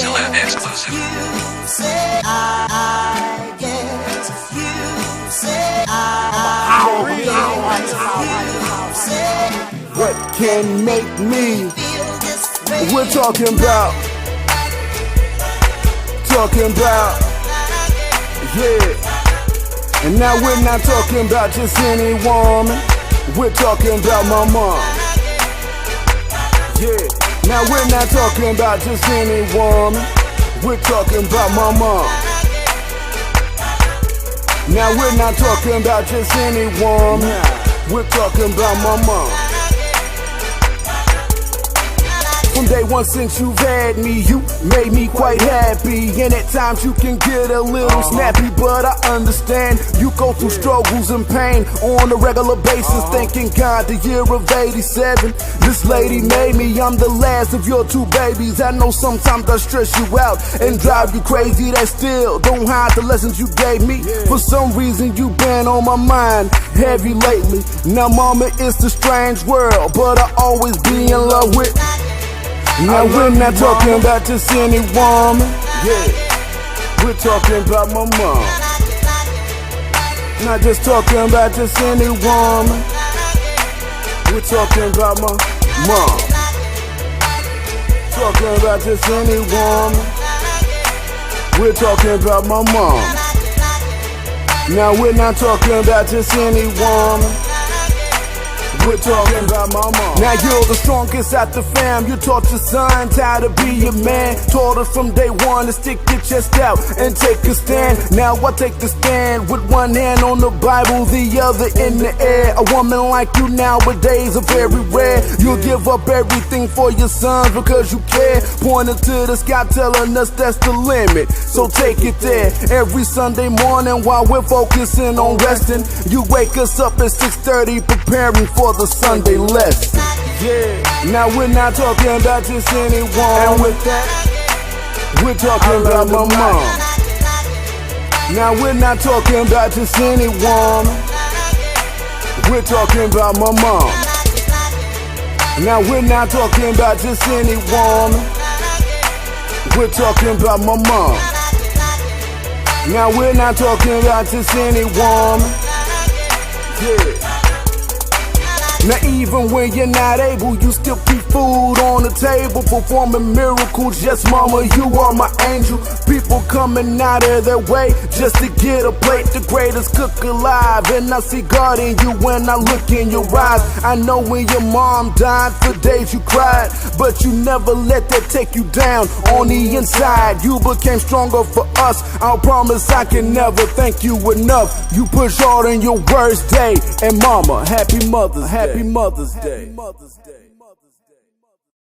Excellent exclusive. You say I guess you say What can make me? feel this way. We're talking about, yeah. And now we're not talking about just any woman. We're talking about my mom. Yeah. Now we're not talking about just any woman. We're talking about my mom. Now we're not talking about just any woman. We're talking about my mom. From day one since you've had me, you made me quite happy. And at times you can get a little snappy, but I understand you go through struggles and pain on a regular basis. Thanking God the year of 87, this lady made me. I'm the last of your two babies. I know sometimes I stress you out and drive you crazy. That still don't hide the lessons you gave me. For some reason you've been on my mind heavy lately. Now mama, it's a strange world, but I always be in love with. Now we're not talking about just any woman, yeah. We're talking about my mom. Not just talking about just any woman. We're talking about my mom. Talking about just any woman. We're talking about my mom. Now we're not talking about just any woman. We're talking about my mom. Now you're the strongest out the fam. You taught your son how to be a man. Taught us from day one to stick your chest out and take a stand. Now I take the stand with one hand on the Bible, the other in the air. A woman like you nowadays are very rare. You'll give up everything for your sons because you care. Pointing to the sky telling us that's the limit, so take it there. Every Sunday morning while we're focusing on resting, you wake us up at 6:30 preparing for the Sunday lesson. Yeah. Now we're not talking about just any woman. And with that, we're talking about my mom. Now we're not talking about just any woman. We're talking about my mom. Now we're not talking about just any woman. We're talking about my mom. Now we're not talking about just any woman. Yeah. Now even when you're not able, you still keep food on the table, performing miracles. Yes, mama, you are my angel. People coming out of their way just to get a plate. The greatest cook alive, and I see God in you when I look in your eyes. I know when your mom died, for days you cried, but you never let that take you down. On the inside, you became stronger for us. I promise I can never thank you enough. You push hard in your worst day, and mama, happy Mother's Day. Happy Mother's Day.